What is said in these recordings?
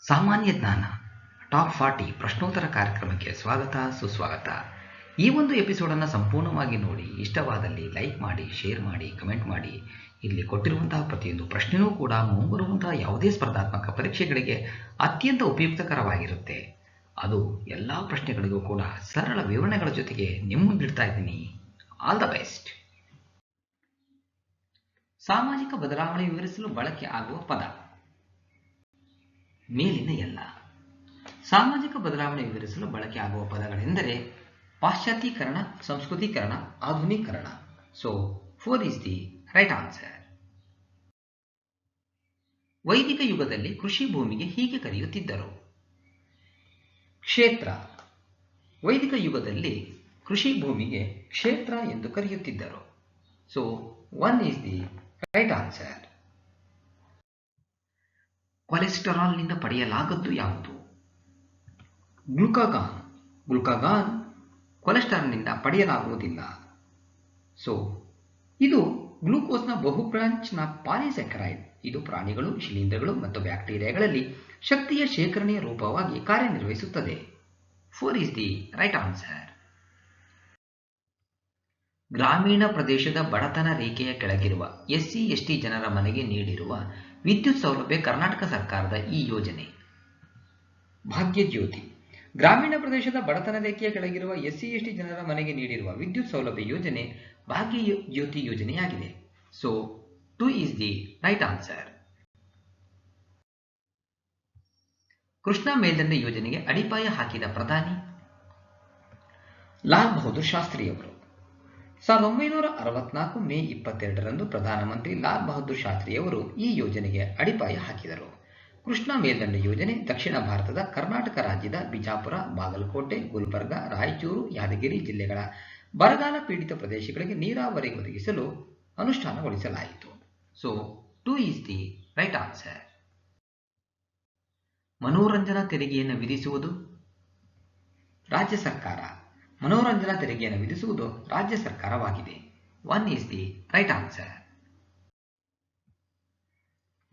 ಸಾಮಾನ್ಯ ಜ್ಞಾನ ಟಾಪ್ 40 ಪ್ರಶ್ನೋತ್ತರ ಕಾರ್ಯಕ್ರಮಕ್ಕೆ ಸ್ವಾಗತ ಸುಸ್ವಾಗತ. ಈ ಒಂದು ಎಪಿಸೋಡನ್ನು ಸಂಪೂರ್ಣವಾಗಿ ನೋಡಿ, ಇಷ್ಟವಾದಲ್ಲಿ ಲೈಕ್ ಮಾಡಿ, ಶೇರ್ ಮಾಡಿ, ಕಮೆಂಟ್ ಮಾಡಿ. ಇಲ್ಲಿ ಕೊಟ್ಟಿರುವಂತಹ ಪ್ರತಿಯೊಂದು ಪ್ರಶ್ನೆಯೂ ಕೂಡ ಮುಂಬರುವಂತಹ ಯಾವುದೇ ಸ್ಪರ್ಧಾತ್ಮಕ ಪರೀಕ್ಷೆಗಳಿಗೆ ಅತ್ಯಂತ ಉಪಯುಕ್ತಕರವಾಗಿರುತ್ತೆ. ಅದು ಎಲ್ಲ ಪ್ರಶ್ನೆಗಳಿಗೂ ಕೂಡ ಸರಳ ವಿವರಣೆಗಳ ಜೊತೆಗೆ ನಿಮ್ಮ ಮುಂದಿಡ್ತಾ ಇದ್ದೀನಿ. All the best. ಸಾಮಾಜಿಕ ಬದಲಾವಣೆ ವಿವರಿಸಲು ಬಳಕೆ ಆಗುವ ಪದ ಮೇಲಿನ ಎಲ್ಲ. ಸಾಮಾಜಿಕ ಬದಲಾವಣೆ ವಿವರಿಸಲು ಬಳಕೆ ಆಗುವ ಪದಗಳೆಂದರೆ ಪಾಶ್ಚಾತ್ಯೀಕರಣ, ಸಂಸ್ಕೃತೀಕರಣ, ಆಧುನೀಕರಣ. So 4 is the right answer. ವೈದಿಕ ಯುಗದಲ್ಲಿ ಕೃಷಿ ಭೂಮಿಗೆ ಹೀಗೆ ಕರೆಯುತ್ತಿದ್ದರು: ಕ್ಷೇತ್ರ. ವೈದಿಕ ಯುಗದಲ್ಲಿ ಕೃಷಿ ಭೂಮಿಗೆ ಕ್ಷೇತ್ರ ಎಂದು ಕರೆಯುತ್ತಿದ್ದರು. So 1 is the right answer. ಕೊಲೆಸ್ಟರಾಲ್ನಿಂದ ಪಡೆಯಲಾಗದ್ದು ಯಾವುದು? ಗ್ಲುಕಾಗಾನ್. ಗ್ಲುಕಾಗಾನ್ ಕೊಲೆಸ್ಟರಾಲ್ನಿಂದ ಪಡೆಯಲಾಗುವುದಿಲ್ಲ. ಸೊ ಇದು ಗ್ಲೂಕೋಸ್ನ ಬಹುಬ್ರಾಂಚ್ನ ಪಾಲಿಸ್ಯಾಕರೈಡ್. ಇದು ಪ್ರಾಣಿಗಳು, ಶಿಲೀಂಧ್ರಗಳು ಮತ್ತು ಬ್ಯಾಕ್ಟೀರಿಯಾಗಳಲ್ಲಿ ಶಕ್ತಿಯ ಶೇಖರಣೆಯ ರೂಪವಾಗಿ ಕಾರ್ಯನಿರ್ವಹಿಸುತ್ತದೆ. 4 is the right answer. ಗ್ರಾಮೀಣ ಪ್ರದೇಶದ ಬಡತನ ರೇಖೆಯ ಕೆಳಗಿರುವ SC/ST ಜನರ ಮನೆಗೆ ನೀಡಿರುವ ವಿದ್ಯುತ್ ಸೌಲಭ್ಯ ಕರ್ನಾಟಕ ಸರ್ಕಾರದ ಈ ಯೋಜನೆ. ಭಾಗ್ಯಜ್ಯೋತಿ. ಗ್ರಾಮೀಣ ಪ್ರದೇಶದ ಬಡತನ ರೇಖೆಯ ಕೆಳಗಿರುವ SC/ST ಜನರ ಮನೆಗೆ ನೀಡಿರುವ ವಿದ್ಯುತ್ ಸೌಲಭ್ಯ ಯೋಜನೆ ಭಾಗ್ಯಜ್ಯೋತಿ ಯೋಜನೆಯಾಗಿದೆ. So 2 is the right answer. Krishna ಮೇಲ್ದಂಡೆ ಯೋಜನೆಗೆ ಅಡಿಪಾಯ ಹಾಕಿದ ಪ್ರಧಾನಿ ಲಾಲ್ ಬಹದ್ದೂರ್ ಶಾಸ್ತ್ರಿಯವರು. 1964 ಮೇ 22ರಂದು ಪ್ರಧಾನಮಂತ್ರಿ ಲಾಲ್ ಬಹದ್ದೂರ್ ಶಾಸ್ತ್ರಿಯವರು ಈ ಯೋಜನೆಗೆ ಅಡಿಪಾಯ ಹಾಕಿದರು. ಕೃಷ್ಣಾ ಮೇಲ್ದಂಡೆ ಯೋಜನೆ ದಕ್ಷಿಣ ಭಾರತದ ಕರ್ನಾಟಕ ರಾಜ್ಯದ ಬಿಜಾಪುರ, ಬಾಗಲಕೋಟೆ, ಗುಲ್ಬರ್ಗ, ರಾಯಚೂರು, ಯಾದಗಿರಿ ಜಿಲ್ಲೆಗಳ ಬರಗಾಲ ಪೀಡಿತ ಪ್ರದೇಶಗಳಿಗೆ ನೀರಾವರಿ ಒದಗಿಸಲು ಅನುಷ್ಠಾನಗೊಳಿಸಲಾಯಿತು. So 2 is the right answer. ಮನೋರಂಜನಾ ತೆರಿಗೆಯನ್ನು ವಿಧಿಸುವುದು ರಾಜ್ಯ ಸರ್ಕಾರ. ಮನೋರಂಜನಾ ತೆರಿಗೆಯನ್ನು ವಿಧಿಸುವುದು ರಾಜ್ಯ ಸರ್ಕಾರವಾಗಿದೆ. 1 is the right answer.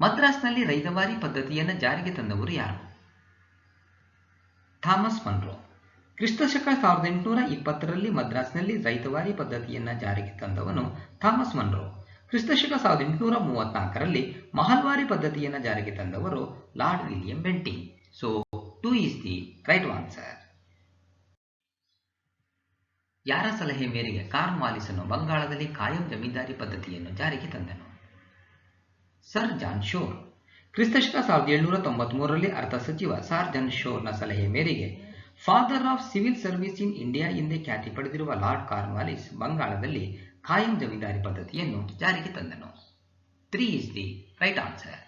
ಮದ್ರಾಸ್ನಲ್ಲಿ ರೈತವಾರಿ ಪದ್ಧತಿಯನ್ನು ಜಾರಿಗೆ ತಂದವರು ಯಾರು? Thomas Munro. ಕ್ರಿಸ್ತಶಕ 1820ರಲ್ಲಿ ಮದ್ರಾಸ್ನಲ್ಲಿ ರೈತವಾರಿ ಪದ್ಧತಿಯನ್ನು ಜಾರಿಗೆ ತಂದವನು ಥಾಮಸ್ ಮನ್ರೋ. ಕ್ರಿಸ್ತಶಕ 1834ರಲ್ಲಿ ಮಹಲ್ವಾರಿ ಪದ್ಧತಿಯನ್ನು ಜಾರಿಗೆ ತಂದವರು Lord William Bentinck. So 2 is the right answer. ಯಾರ ಸಲಹೆ ಮೇರೆಗೆ ಕಾರ್ನ್ ವಾಲಿಸನು ಬಂಗಾಳದಲ್ಲಿ ಕಾಯಂ ಜಮೀನ್ದಾರಿ ಪದ್ಧತಿಯನ್ನು ಜಾರಿಗೆ ತಂದನು? Sir John Shore. ಕ್ರಿಸ್ತಶಕ 1793ರಲ್ಲಿ ಅರ್ಥ ಸಚಿವ ಸರ್ ಜಾನ್ ಶೋರ್ನ ಸಲಹೆ ಮೇರೆಗೆ father of civil service in India ಎಂದೇ ಖ್ಯಾತಿ ಪಡೆದಿರುವ ಲಾರ್ಡ್ ಕಾರ್ನ್ ವಾಲಿಸ್ ಬಂಗಾಳದಲ್ಲಿ ಕಾಯಂ ಜಮೀನ್ದಾರಿ ಪದ್ಧತಿಯನ್ನು ಜಾರಿಗೆ ತಂದನು. 3 is the right answer.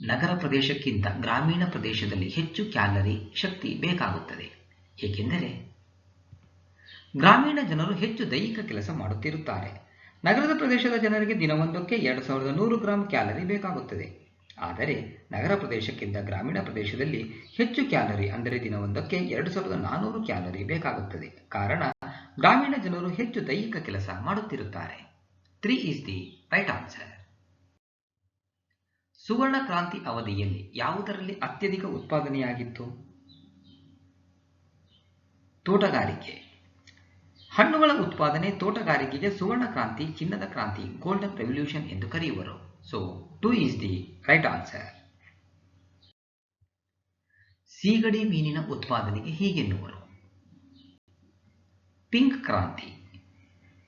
ನಗರ ಪ್ರದೇಶಕ್ಕಿಂತ ಗ್ರಾಮೀಣ ಪ್ರದೇಶದಲ್ಲಿ ಹೆಚ್ಚು ಕ್ಯಾಲರಿ ಶಕ್ತಿ ಬೇಕಾಗುತ್ತದೆ, ಏಕೆಂದರೆ ಗ್ರಾಮೀಣ ಜನರು ಹೆಚ್ಚು ದೈಹಿಕ ಕೆಲಸ ಮಾಡುತ್ತಿರುತ್ತಾರೆ. ನಗರದ ಪ್ರದೇಶದ ಜನರಿಗೆ ದಿನವೊಂದಕ್ಕೆ 2100 ಗ್ರಾಂ ಕ್ಯಾಲರಿ ಬೇಕಾಗುತ್ತದೆ. ಆದರೆ ನಗರ ಪ್ರದೇಶಕ್ಕಿಂತ ಗ್ರಾಮೀಣ ಪ್ರದೇಶದಲ್ಲಿ ಹೆಚ್ಚು ಕ್ಯಾಲರಿ, ಅಂದರೆ ದಿನವೊಂದಕ್ಕೆ 2400 ಕ್ಯಾಲರಿ ಬೇಕಾಗುತ್ತದೆ. ಕಾರಣ ಗ್ರಾಮೀಣ ಜನರು ಹೆಚ್ಚು ದೈಹಿಕ ಕೆಲಸ ಮಾಡುತ್ತಿರುತ್ತಾರೆ. 3 is the right answer. ಸುವರ್ಣ ಕ್ರಾಂತಿ ಅವಧಿಯಲ್ಲಿ ಯಾವುದರಲ್ಲಿ ಅತ್ಯಧಿಕ ಉತ್ಪಾದನೆಯಾಗಿತ್ತು? ತೋಟಗಾರಿಕೆ. ಹಣ್ಣುಗಳ ಉತ್ಪಾದನೆ, ತೋಟಗಾರಿಕೆಗೆ ಸುವರ್ಣ ಕ್ರಾಂತಿ, ಚಿನ್ನದ ಕ್ರಾಂತಿ, ಗೋಲ್ಡನ್ ರೆವಲ್ಯೂಷನ್ ಎಂದು ಕರೆಯುವರು. So 2 is the right answer. ಸೀಗಡಿ ಮೀನಿನ ಉತ್ಪಾದನೆಗೆ ಹೀಗೆನ್ನುವರು: ಪಿಂಕ್ ಕ್ರಾಂತಿ.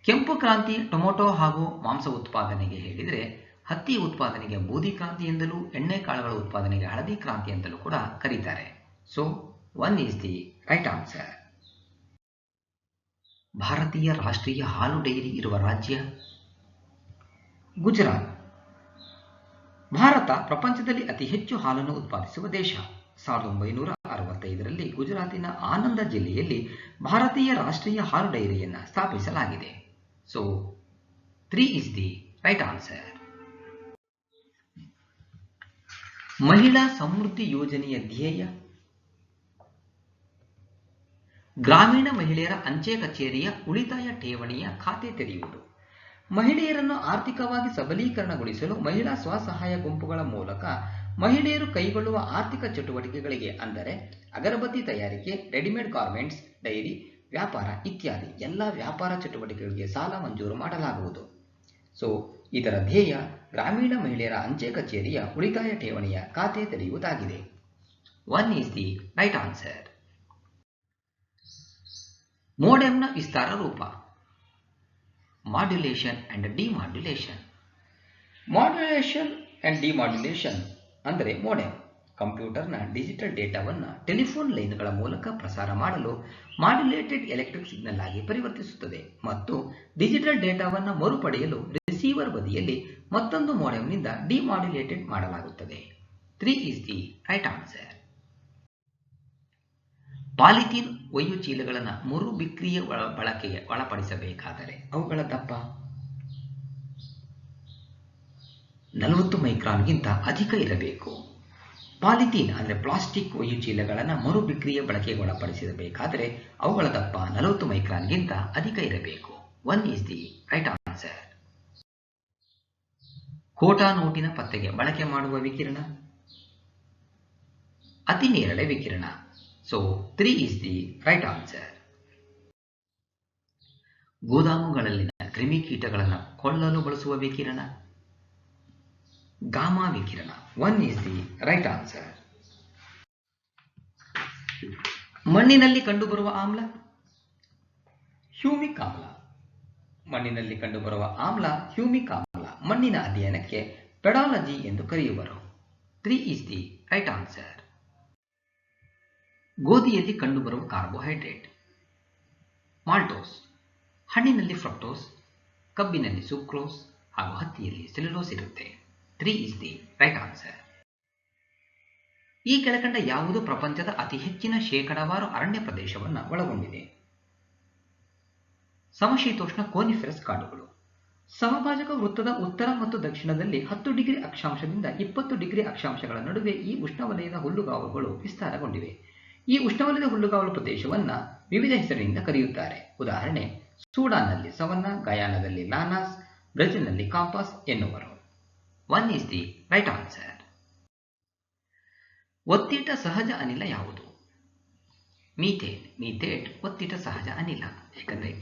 ಕೆಂಪು ಕ್ರಾಂತಿ ಟೊಮೊಟೊ ಹಾಗೂ ಮಾಂಸ ಉತ್ಪಾದನೆಗೆ ಹೇಳಿದರೆ, ಹತ್ತಿ ಉತ್ಪಾದನೆಗೆ ಬೂದಿ ಕ್ರಾಂತಿ ಎಂದಲೂ, ಎಣ್ಣೆ ಕಾಳುಗಳ ಉತ್ಪಾದನೆಗೆ ಹಳದಿ ಕ್ರಾಂತಿ ಎಂದಲೂ ಕೂಡ ಕರೀತಾರೆ. So 1 is the right answer. ಭಾರತೀಯ ರಾಷ್ಟ್ರೀಯ ಹಾಲು ಡೈರಿ ಇರುವ ರಾಜ್ಯ ಗುಜರಾತ್. ಭಾರತ ಪ್ರಪಂಚದಲ್ಲಿ ಅತಿ ಹೆಚ್ಚು ಹಾಲನ್ನು ಉತ್ಪಾದಿಸುವ ದೇಶ. 1965ರಲ್ಲಿ ಗುಜರಾತಿನ ಆನಂದ ಜಿಲ್ಲೆಯಲ್ಲಿ ಭಾರತೀಯ ರಾಷ್ಟ್ರೀಯ ಹಾಲು ಡೈರಿಯನ್ನು ಸ್ಥಾಪಿಸಲಾಗಿದೆ. So 3 is the right answer. ಮಹಿಳಾ ಸಮೃದ್ಧಿ ಯೋಜನೆಯ ಧ್ಯೇಯ ಗ್ರಾಮೀಣ ಮಹಿಳೆಯರ ಅಂಚೆ ಕಚೇರಿಯ ಉಳಿತಾಯ ಠೇವಣಿಯ ಖಾತೆ ತೆರೆಯುವುದು. ಮಹಿಳೆಯರನ್ನು ಆರ್ಥಿಕವಾಗಿ ಸಬಲೀಕರಣಗೊಳಿಸಲು ಮಹಿಳಾ ಸ್ವಸಹಾಯ ಗುಂಪುಗಳ ಮೂಲಕ ಮಹಿಳೆಯರು ಕೈಗೊಳ್ಳುವ ಆರ್ಥಿಕ ಚಟುವಟಿಕೆಗಳಿಗೆ ಅಂದರೆ ಅಗರಬತ್ತಿ ತಯಾರಿಕೆ, ರೆಡಿಮೇಡ್ ಗಾರ್ಮೆಂಟ್ಸ್, ಡೈರಿ ವ್ಯಾಪಾರ ಇತ್ಯಾದಿ ಎಲ್ಲ ವ್ಯಾಪಾರ ಚಟುವಟಿಕೆಗಳಿಗೆ ಸಾಲ ಮಂಜೂರು ಮಾಡಲಾಗುವುದು. ಸೊ ಇದರ ಧ್ಯೇಯ ಗ್ರಾಮೀಣ ಮಹಿಳೆಯರ ಅಂಚೆ ಕಚೇರಿಯ ಉಳಿತಾಯ ಠೇವಣಿಯ ಖಾತೆ ತೆರೆಯುವುದಾಗಿದೆ. 1 is the right answer. ಮೋಡೆಮ್ನ ವಿಸ್ತಾರ ರೂಪ modulation and demodulation. Modulation and demodulation ಅಂದರೆ ಮೋಡೆಮ್ ಕಂಪ್ಯೂಟರ್ನ ಡಿಜಿಟಲ್ ಡೇಟಾವನ್ನು ಟೆಲಿಫೋನ್ ಲೈನ್ಗಳ ಮೂಲಕ ಪ್ರಸಾರ ಮಾಡಲು ಮಾಡ್ಯುಲೇಟೆಡ್ ಎಲೆಕ್ಟ್ರಿಕ್ ಸಿಗ್ನಲ್ ಆಗಿ ಪರಿವರ್ತಿಸುತ್ತದೆ ಮತ್ತು ಡಿಜಿಟಲ್ ಡೇಟಾವನ್ನು ಮರುಪಡೆಯಲು ರಿಸೀವರ್ ಬದಿಯಲ್ಲಿ ಮತ್ತೊಂದು ಮೋಡೆಮ್ನಿಂದ ಡಿಮಾಡ್ಯುಲೇಟೆಡ್ ಮಾಡಲಾಗುತ್ತದೆ. 3 is the right answer. Polythene ಒಯ್ಯು ಚೀಲಗಳನ್ನು ಮರುಬಿಕ್ರಿಯೆ ಬಳಕೆಗೆ ಒಳಪಡಿಸಬೇಕಾದರೆ ಅವುಗಳ ದಪ್ಪ 40 ಮೈಕ್ರಾನ್ಗಿಂತ ಅಧಿಕ ಇರಬೇಕು. ಪಾಲಿಥೀನ್ ಅಂದರೆ ಪ್ಲಾಸ್ಟಿಕ್ ಒಯ್ಯು ಚೀಲಗಳನ್ನು ಮರುಬಿಕ್ರಿಯೆ ಬಳಕೆಗೆ ಒಳಪಡಿಸಬೇಕಾದರೆ ಅವುಗಳ ದಪ್ಪ 40 ಮೈಕ್ರಾನ್ಗಿಂತ ಅಧಿಕ ಇರಬೇಕು. 1 is the right answer. ಖೋಟಾ ನೋಟಿನ ಪತ್ತೆಗೆ ಬಳಕೆ ಮಾಡುವ ವಿಕಿರಣ ಅತಿ ನೇರಳೆ ವಿಕಿರಣ. So 3 is the right answer. ಗೋದಾಮುಗಳಲ್ಲಿನ ಕ್ರಿಮಿಕೀಟಗಳನ್ನು ಕೊಲ್ಲಲು ಬಳಸುವ ವಿಕಿರಣ ಗಾಮಾ ವಿಕಿರಣ. 1 is the right answer. ಮಣ್ಣಿನಲ್ಲಿ ಕಂಡುಬರುವ ಆಮ್ಲ ಹ್ಯೂಮಿಕ್ ಆಮ್ಲ. ಮಣ್ಣಿನಲ್ಲಿ ಕಂಡುಬರುವ ಆಮ್ಲ ಹ್ಯೂಮಿಕ್ ಆಮ್ಲ. ಮಣ್ಣಿನ ಅಧ್ಯಯನಕ್ಕೆ ಪೆಡಾಲಜಿ ಎಂದು ಕರೆಯುವರು. 3 is the right answer. ಗೋಧಿಯಲ್ಲಿ ಕಂಡುಬರುವ ಕಾರ್ಬೋಹೈಡ್ರೇಟ್ ಮಾಲ್ಟೋಸ್. ಹಣ್ಣಿನಲ್ಲಿ ಫ್ರಕ್ಟೋಸ್, ಕಬ್ಬಿನಲ್ಲಿ ಸುಕ್ರೋಸ್ ಹಾಗೂ ಹತ್ತಿಯಲ್ಲಿ ಸೆಲ್ಯುಲೋಸ್ ಇರುತ್ತೆ. 3 is the right answer. ಈ ಕೆಳಕಂಡ ಯಾವುದು ಪ್ರಪಂಚದ ಅತಿ ಹೆಚ್ಚಿನ ಶೇಕಡಾವಾರು ಅರಣ್ಯ ಪ್ರದೇಶವನ್ನು ಒಳಗೊಂಡಿದೆ? ಸಮಶೀತೋಷ್ಣ ಕೋನಿಫೆರಸ್ ಕಾಡುಗಳು. ಸಮಭಾಜಕ ವೃತ್ತದ ಉತ್ತರ ಮತ್ತು ದಕ್ಷಿಣದಲ್ಲಿ 10 ಡಿಗ್ರಿ ಅಕ್ಷಾಂಶದಿಂದ 20 ಡಿಗ್ರಿ ಅಕ್ಷಾಂಶಗಳ ನಡುವೆ ಈ ಉಷ್ಣವಲಯದ ಹುಲ್ಲುಗಾವಲುಗಳು ವಿಸ್ತಾರಗೊಂಡಿವೆ. ಈ ಉಷ್ಣವಲಯದ ಹುಲ್ಲುಗಾವಲು ಪ್ರದೇಶವನ್ನು ವಿವಿಧ ಹೆಸರಿನಿಂದ ಕರೆಯುತ್ತಾರೆ. ಉದಾಹರಣೆ, ಸೂಡಾನ್ನಲ್ಲಿ ಸವನ್ನಾ, ಗಯಾನಾದಲ್ಲಿ ಲಾನಾಸ್, ಬ್ರೆಜಿಲ್ನಲ್ಲಿ ಕಾಂಪಾಸ್ ಎನ್ನುವರು. 1 is the right answer. ಒತ್ತಿಟ ಸಹಜ ಅನಿಲ ಯಾವುದು? ಮೀಥೇನ್. ಮೀಥೇಟ್ ಒತ್ತಿಟ ಸಹಜ ಅನಿಲ. ಯಾಕಂದರೆ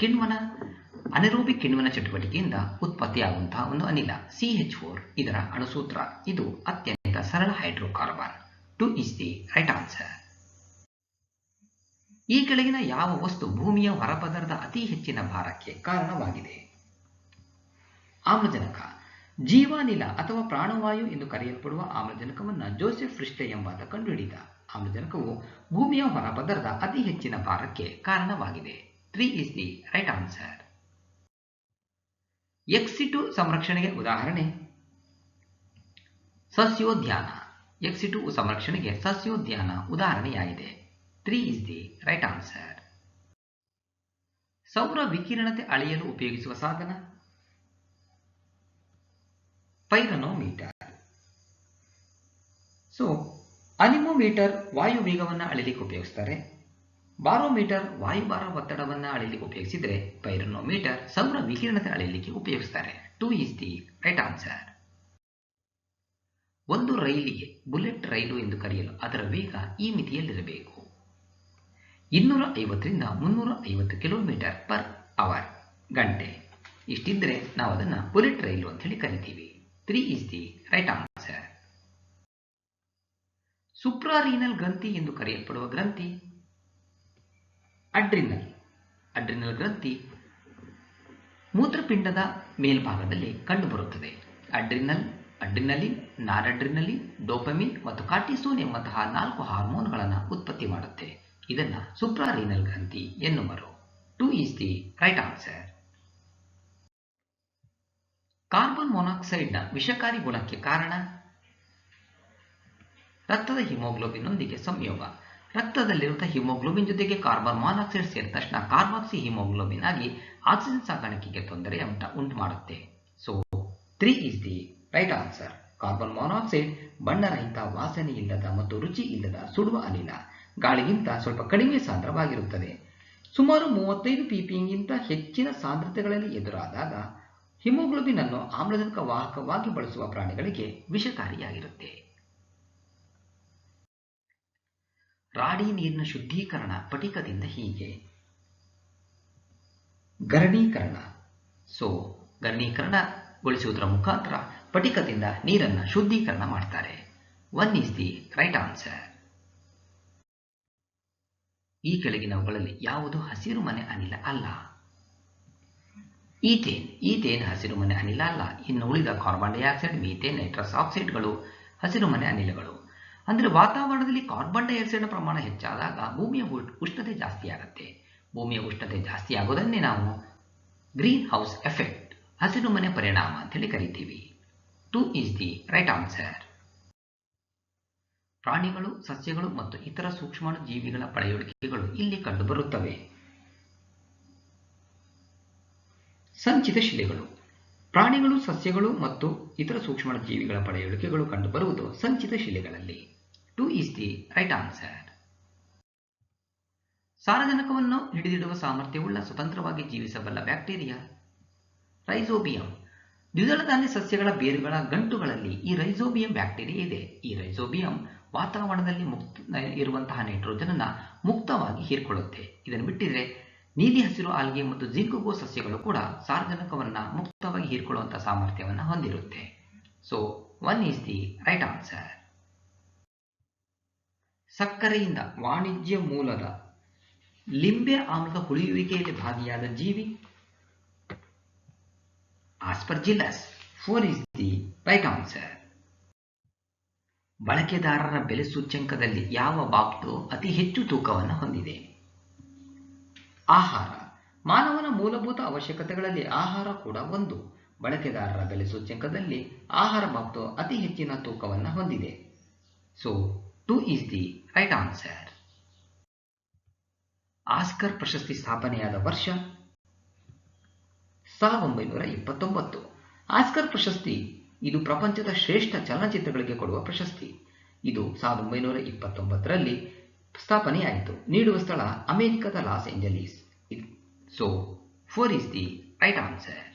ಅನೆರೋಬಿಕ್ ಕಿಣ್ವನ ಚಟುವಟಿಕೆಯಿಂದ ಉತ್ಪತ್ತಿಯಾಗುವಂತಹ ಒಂದು ಅನಿಲ. CH4 ಇದರ ಅಣುಸೂತ್ರ. ಇದು ಅತ್ಯಂತ ಸರಳ hydrocarbon. 2 is the right answer. ಈ ಕೆಳಗಿನ ಯಾವ ವಸ್ತು ಭೂಮಿಯ ಹೊರಪದರದ ಅತಿ ಹೆಚ್ಚಿನ ಭಾರಕ್ಕೆ ಕಾರಣವಾಗಿದೆ? ಆಮ್ಲಜನಕ. ಜೀವಾನಿಲ ಅಥವಾ ಪ್ರಾಣವಾಯು ಎಂದು ಕರೆಯಲ್ಪಡುವ ಆಮ್ಲಜನಕವನ್ನು ಜೋಸೆಫ್ ರಿಸ್ಟೆ ಎಂಬಾತ ಕಂಡುಹಿಡಿದ. ಆಮ್ಲಜನಕವು ಭೂಮಿಯ ಹೊರಪದರದ ಅತಿ ಹೆಚ್ಚಿನ ಭಾರಕ್ಕೆ ಕಾರಣವಾಗಿದೆ. 3 is the right answer. Exit ಸಂರಕ್ಷಣೆಗೆ ಉದಾಹರಣೆ ಸಸ್ಯೋದ್ಯಾನ. ಎಕ್ಸಿಟು ಸಂರಕ್ಷಣೆಗೆ ಸಸ್ಯೋದ್ಯಾನ ಉದಾಹರಣೆಯಾಗಿದೆ. 3 is the right answer. ಸೌರ ವಿಕಿರಣತೆ ಅಳೆಯಲು ಉಪಯೋಗಿಸುವ ಸಾಧನ ಪೈರನೋಮೀಟರ್. ಸೊ ಅನಿಮೋಮೀಟರ್ ವಾಯು ವೇಗವನ್ನು ಅಳೆಯಲಿಕ್ಕೆ ಉಪಯೋಗಿಸ್ತಾರೆ. ಬಾರೋಮೀಟರ್ ವಾಯುಭಾರ ಒತ್ತಡವನ್ನು ಅಳೆಯಲಿಕ್ಕೆ ಉಪಯೋಗಿಸಿದರೆ ಪೈರನೋಮೀಟರ್ ಸೌರ ವಿಕಿರಣತೆ ಅಳೆಯಲಿಕ್ಕೆ ಉಪಯೋಗಿಸ್ತಾರೆ. 2 is the right answer. ಒಂದು ರೈಲಿಗೆ ಬುಲೆಟ್ ರೈಲು ಎಂದು ಕರೆಯಲು ಅದರ ವೇಗ ಈ ಮಿತಿಯಲ್ಲಿರಬೇಕು. 250 ರಿಂದ 350 ಕಿಲೋಮೀಟರ್ ಪರ್ ಅವರ್ ಗಂಟೆ. ಇಷ್ಟಿದ್ರೆ ನಾವು ಅದನ್ನು ಬುಲೆಟ್ ರೈಲು ಅಂತ ಹೇಳಿ ಕರಿತೀವಿ. 3 is the right answer. ಸುಪ್ರಾರೀನಲ್ ಗ್ರಂಥಿ ಎಂದು ಕರೆಯಲ್ಪಡುವ ಗ್ರಂಥಿ ಅಡ್ರಿನಲ್. ಅಡ್ರಿನಲ್ ಗ್ರಂಥಿ ಮೂತ್ರಪಿಂಡದ ಮೇಲ್ಭಾಗದಲ್ಲಿ ಕಂಡುಬರುತ್ತದೆ. ಅಡ್ರಿನಲಿನ್, ನಾರಡ್ರಿನಲಿನ್, ಡೋಪಮಿನ್ ಮತ್ತು ಕಾರ್ಟಿಸೋನ್ ಎಂಬಂತಹ 4 ಹಾರ್ಮೋನ್ಗಳನ್ನು ಉತ್ಪತ್ತಿ ಮಾಡುತ್ತೆ. ಇದನ್ನು ಸುಪ್ರಾರೀನಲ್ ಗ್ರಂಥಿ ಎನ್ನುವರು. 2 is the right answer. Carbon ಮೊನಾಕ್ಸೈಡ್ನ ವಿಷಕಾರಿ ಗುಣಕ್ಕೆ ಕಾರಣ ರಕ್ತದ ಹಿಮೋಗ್ಲೋಬಿನ್ನೊಂದಿಗೆ ಸಂಯೋಗ. ರಕ್ತದಲ್ಲಿರುವ ಹಿಮೋಗ್ಲೋಬಿನ್ ಜೊತೆಗೆ ಕಾರ್ಬನ್ ಮಾನಾಕ್ಸೈಡ್ ಸೇರಿದ ತಕ್ಷಣ ಕಾರ್ಬಾಕ್ಸಿ ಹಿಮೋಗ್ಲೋಬಿನ್ ಆಗಿ ಆಕ್ಸಿಜನ್ ಸಾಗಾಣಿಕೆಗೆ ತೊಂದರೆ ಉಂಟು ಮಾಡುತ್ತೆ. So 3 is the right answer. Carbon monoxide ಬಣ್ಣರಹಿತ, ವಾಸನೆ ಇಲ್ಲದ ಮತ್ತು ರುಚಿ ಇಲ್ಲದ ಸುಡುವ ಅನಿಲ. ಗಾಳಿಗಿಂತ ಸ್ವಲ್ಪ ಕಡಿಮೆ ಸಾಂದ್ರವಾಗಿರುತ್ತದೆ. ಸುಮಾರು 35 ppmಗಿಂತ ಹೆಚ್ಚಿನ ಸಾಂದ್ರತೆಗಳಲ್ಲಿ ಎದುರಾದಾಗ ಹಿಮೋಗ್ಲೋಬಿನ್ ಅನ್ನು ಆಮ್ಲಜನಕ ವಾಹಕವಾಗಿ ಬಳಸುವ ಪ್ರಾಣಿಗಳಿಗೆ ವಿಷಕಾರಿಯಾಗಿರುತ್ತೆ. ರಾಡಿ ನೀರಿನ ಶುದ್ಧೀಕರಣ ಪಟಿಕದಿಂದ ಹೀಗೆ. ಗರಣೀಕರಣ. ಗರಣೀಕರಣಗೊಳಿಸುವುದರ ಮುಖಾಂತರ ಪಟಿಕದಿಂದ ನೀರನ್ನು ಶುದ್ಧೀಕರಣ ಮಾಡ್ತಾರೆ. 1 ಈಸ್ ದಿ ರೈಟ್ ಆನ್ಸರ್. ಈ ಕೆಳಗಿನವುಗಳಲ್ಲಿ ಯಾವುದು ಹಸಿರುಮನೆ ಅನಿಲ ಅಲ್ಲ? ಈಥೇನ್ ಹಸಿರುಮನೆ ಅನಿಲ ಅಲ್ಲ. ಇನ್ನು ಉಳಿದ ಕಾರ್ಬನ್ ಡೈಆಕ್ಸೈಡ್, ಮೀಥೇನ್, ನೈಟ್ರಸ್ ಆಕ್ಸೈಡ್ಗಳು ಹಸಿರುಮನೆ ಅನಿಲಗಳು. ಅಂದರೆ ವಾತಾವರಣದಲ್ಲಿ ಕಾರ್ಬನ್ ಡೈಆಕ್ಸೈಡ್ನ ಪ್ರಮಾಣ ಹೆಚ್ಚಾದಾಗ ಭೂಮಿಯ ಉಷ್ಣತೆ ಜಾಸ್ತಿ ಆಗುತ್ತೆ. ಭೂಮಿಯ ಉಷ್ಣತೆ ಜಾಸ್ತಿ ಆಗೋದನ್ನೇ ನಾವು ಗ್ರೀನ್ ಹೌಸ್ ಎಫೆಕ್ಟ್, ಹಸಿರುಮನೆ ಪರಿಣಾಮ ಅಂತೇಳಿ ಕರಿತೀವಿ. 2 ಈಸ್ ದಿ ರೈಟ್ ಆನ್ಸರ್. ಪ್ರಾಣಿಗಳು, ಸಸ್ಯಗಳು ಮತ್ತು ಇತರ ಸೂಕ್ಷ್ಮಾಣು ಜೀವಿಗಳ ಪಳೆಯುಳಿಕೆಗಳು ಇಲ್ಲಿ ಕಂಡುಬರುತ್ತವೆ. ಸಂಚಿತ ಶಿಲೆಗಳು. ಪ್ರಾಣಿಗಳು, ಸಸ್ಯಗಳು ಮತ್ತು ಇತರ ಸೂಕ್ಷ್ಮಾಣು ಜೀವಿಗಳ ಪಳೆಯುಳಿಕೆಗಳು ಕಂಡುಬರುವುದು ಸಂಚಿತ ಶಿಲೆಗಳಲ್ಲಿ. 2 ಈಸ್ ದಿ ರೈಟ್ ಆನ್ಸರ್. ಸಾರಜನಕವನ್ನು ಹಿಡಿದಿಡುವ ಸಾಮರ್ಥ್ಯವುಳ್ಳ ಸ್ವತಂತ್ರವಾಗಿ ಜೀವಿಸಬಲ್ಲ ಬ್ಯಾಕ್ಟೀರಿಯಾ ರೈಜೋಬಿಯಂ. ದ್ವಿದಳ ಧಾನ್ಯ ಸಸ್ಯಗಳ ಬೇರುಗಳ ಗಂಟುಗಳಲ್ಲಿ ಈ ರೈಜೋಬಿಯಂ ಬ್ಯಾಕ್ಟೀರಿಯಾ ಇದೆ. ಈ ರೈಜೋಬಿಯಂ ವಾತಾವರಣದಲ್ಲಿ ಇರುವಂತಹ ನೈಟ್ರೋಜನ್ ಅನ್ನು ಮುಕ್ತವಾಗಿ ಹೀರಿಕೊಳ್ಳುತ್ತೆ. ಇದನ್ನು ಬಿಟ್ಟಿದ್ರೆ ನೀಲಿ ಹಸಿರು ಆಲ್ಗೆ ಮತ್ತು ಜಿಂಕುಗೋ ಸಸ್ಯಗಳು ಕೂಡ ಸಾರಜನಕವನ್ನು ಮುಕ್ತವಾಗಿ ಹೀರಿಕೊಳ್ಳುವಂತಹ ಸಾಮರ್ಥ್ಯವನ್ನು ಹೊಂದಿರುತ್ತೆ. 1 ಈಸ್ ದಿ ರೈಟ್ ಆನ್ಸರ್. ಸಕ್ಕರೆಯಿಂದ ವಾಣಿಜ್ಯ ಮೂಲದ ಲಿಂಬೆ ಆಮ್ಲದ ಹುಳಿಯುವಿಕೆಯಲ್ಲಿ ಭಾಗಿಯಾದ ಜೀವಿ ಆಸ್ಪರ್ಜಿಲ್ಲಸ್. 4 ಈಸ್ ದಿ ರೈಟ್ ಆನ್ಸರ್. ಬಳಕೆದಾರರ ಬೆಲೆ ಸೂಚ್ಯಂಕದಲ್ಲಿ ಯಾವ ಬಾಬ್ತು ಅತಿ ಹೆಚ್ಚು ತೂಕವನ್ನು ಹೊಂದಿದೆ? ಆಹಾರ. ಮಾನವನ ಮೂಲಭೂತ ಅವಶ್ಯಕತೆಗಳಲ್ಲಿ ಆಹಾರ ಕೂಡ ಒಂದು. ಬಳಕೆದಾರರ ಬೆಲೆ ಸೂಚ್ಯಂಕದಲ್ಲಿ ಆಹಾರ ಬಾಬ್ತು ಅತಿ ಹೆಚ್ಚಿನ ತೂಕವನ್ನು ಹೊಂದಿದೆ. 2 is the right answer. Oscar ಪ್ರಶಸ್ತಿ ಸ್ಥಾಪನೆಯಾದ ವರ್ಷ 1929. ಆಸ್ಕರ್ ಪ್ರಶಸ್ತಿ ಇದು ಪ್ರಪಂಚದ ಶ್ರೇಷ್ಠ ಚಲನಚಿತ್ರಗಳಿಗೆ ಕೊಡುವ ಪ್ರಶಸ್ತಿ. ಇದು 1929ರಲ್ಲಿ ಸ್ಥಾಪನೆಯಾಯಿತು. ನೀಡುವ ಸ್ಥಳ ಅಮೆರಿಕದ Los Angeles. 4 is the right answer.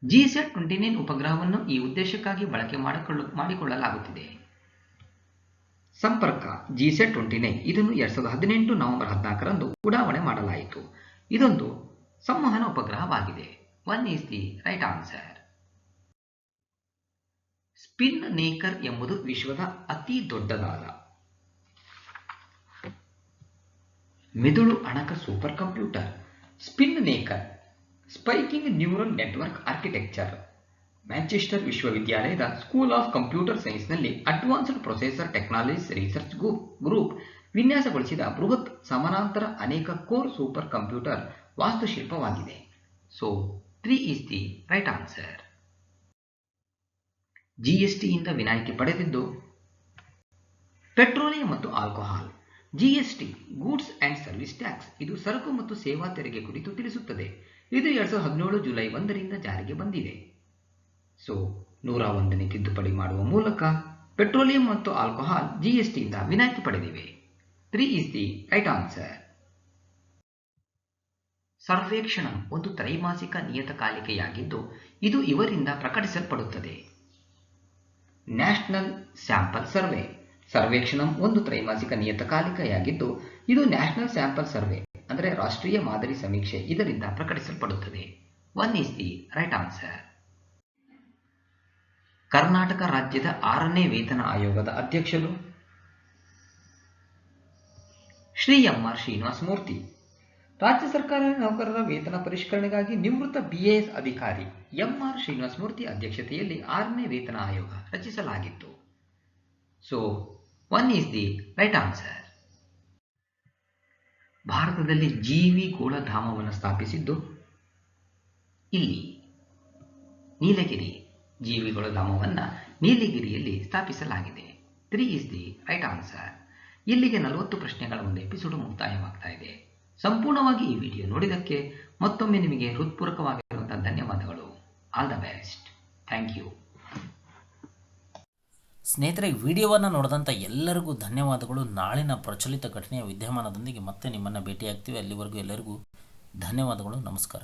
GSAT-29 ಉಪಗ್ರಹವನ್ನು ಈ ಉದ್ದೇಶಕ್ಕಾಗಿ ಬಳಕೆ ಮಾಡಿಕೊಳ್ಳಲಾಗುತ್ತಿದೆ. ಸಂಪರ್ಕ. GSAT-29 ಇದನ್ನು 2018 ನವೆಂಬರ್ 14ರಂದು ಉಡಾವಣೆ ಮಾಡಲಾಯಿತು. ಇದೊಂದು ಸಂವಹನ ಉಪಗ್ರಹವಾಗಿದೆ. 1 is the right answer. Spinnaker ಎಂಬುದು ವಿಶ್ವದ ಅತಿ ದೊಡ್ಡದಾದ ಮೆದುಳು ಅಣಕ super computer. Spinnaker spiking neural network architecture. Manchester ವಿಶ್ವವಿದ್ಯಾಲಯದ ಸ್ಕೂಲ್ ಆಫ್ ಕಂಪ್ಯೂಟರ್ ಸೈನ್ಸ್ನಲ್ಲಿ advanced processor technologies research group ವಿನ್ಯಾಸಗೊಳಿಸಿದ ಬೃಹತ್ ಸಮಾನಾಂತರ ಅನೇಕ ಕೋರ್ ಸೂಪರ್ ಕಂಪ್ಯೂಟರ್ ವಾಸ್ತುಶಿಲ್ಪವಾಗಿದೆ. 3 ಈಸ್ ದಿ ರೈಟ್ ಆನ್ಸರ್. GSTಯಿಂದ ವಿನಾಯಿತಿ ಪಡೆದಿದ್ದು ಪೆಟ್ರೋಲಿಯಂ ಮತ್ತು alcohol. GST goods and service tax ಇದು ಸರಕು ಮತ್ತು ಸೇವಾ ತೆರಿಗೆ ಕುರಿತು ತಿಳಿಸುತ್ತದೆ. ಇದು 2017 ಜುಲೈ 1ರಿಂದ ಜಾರಿಗೆ ಬಂದಿದೆ. 101ನೇ ತಿದ್ದುಪಡಿ ಮಾಡುವ ಮೂಲಕ ಪೆಟ್ರೋಲಿಯಂ ಮತ್ತು ಆಲ್ಕೋಹಾಲ್ GSTಯಿಂದ ವಿನಾಯಿತಿ ಪಡೆದಿವೆ. 3 is the right answer. Sarvekshana ಒಂದು ತ್ರೈಮಾಸಿಕ ನಿಯತಕಾಲಿಕೆಯಾಗಿದ್ದು ಇದು ಇವರಿಂದ ಪ್ರಕಟಿಸಲ್ಪಡುತ್ತದೆ. National sample survey. ಸರ್ವೇಕ್ಷಣಂ ಒಂದು ತ್ರೈಮಾಸಿಕ ನಿಯತಕಾಲಿಕೆಯಾಗಿದ್ದು ಇದು ನ್ಯಾಷನಲ್ ಸ್ಯಾಂಪಲ್ ಸರ್ವೆ ಅಂದರೆ ರಾಷ್ಟ್ರೀಯ ಮಾದರಿ ಸಮೀಕ್ಷೆ ಇದರಿಂದ ಪ್ರಕಟಿಸಲ್ಪಡುತ್ತದೆ. 1 is the right answer. Karnataka ರಾಜ್ಯದ 6ನೇ ವೇತನ ಆಯೋಗದ ಅಧ್ಯಕ್ಷರು ಶ್ರೀ ಎಂ.ಆರ್. ಶ್ರೀನಿವಾಸ ಮೂರ್ತಿ. ರಾಜ್ಯ ಸರ್ಕಾರಿ ನೌಕರರ ವೇತನ ಪರಿಷ್ಕರಣೆಗಾಗಿ ನಿವೃತ್ತ BAS ಅಧಿಕಾರಿ ಎಂ.ಆರ್. ಶ್ರೀನಿವಾಸ ಮೂರ್ತಿ ಅಧ್ಯಕ್ಷತೆಯಲ್ಲಿ 6ನೇ ವೇತನ ಆಯೋಗ ರಚಿಸಲಾಗಿತ್ತು. 1 ಈಸ್ ದಿ ರೈಟ್ ಆನ್ಸರ್. ಭಾರತದಲ್ಲಿ ಜೀವಿ ಗೋಳಧಾಮವನ್ನು ಸ್ಥಾಪಿಸಿದ್ದು ಇಲ್ಲಿ ನೀಲಗಿರಿ. ಜೀವಿಗಳ ಧಾಮವನ್ನು ನೀಲಗಿರಿಯಲ್ಲಿ ಸ್ಥಾಪಿಸಲಾಗಿದೆ. 3 ಈಸ್ ದಿ ರೈಟ್ ಆನ್ಸರ್. ಇಲ್ಲಿಗೆ 40 ಪ್ರಶ್ನೆಗಳ ಒಂದು ಎಪಿಸೋಡ್ ಮುಕ್ತಾಯವಾಗ್ತಾ ಇದೆ. ಸಂಪೂರ್ಣವಾಗಿ ಈ ವಿಡಿಯೋ ನೋಡಿದ್ದಕ್ಕೆ ಮತ್ತೊಮ್ಮೆ ನಿಮಗೆ ಹೃತ್ಪೂರ್ವಕವಾಗಿರುವಂತಹ ಧನ್ಯವಾದಗಳು. All the best. Thank you. ಸ್ನೇಹಿತರೆ, ವಿಡಿಯೋವನ್ನು ನೋಡಿದಂಥ ಎಲ್ಲರಿಗೂ ಧನ್ಯವಾದಗಳು. ನಾಳಿನ ಪ್ರಚಲಿತ ಘಟನೆಯ ವಿದ್ಯಮಾನದೊಂದಿಗೆ ಮತ್ತೆ ನಿಮ್ಮನ್ನು ಭೇಟಿಯಾಗ್ತೀವಿ. ಅಲ್ಲಿವರೆಗೂ ಎಲ್ಲರಿಗೂ ಧನ್ಯವಾದಗಳು. ನಮಸ್ಕಾರ.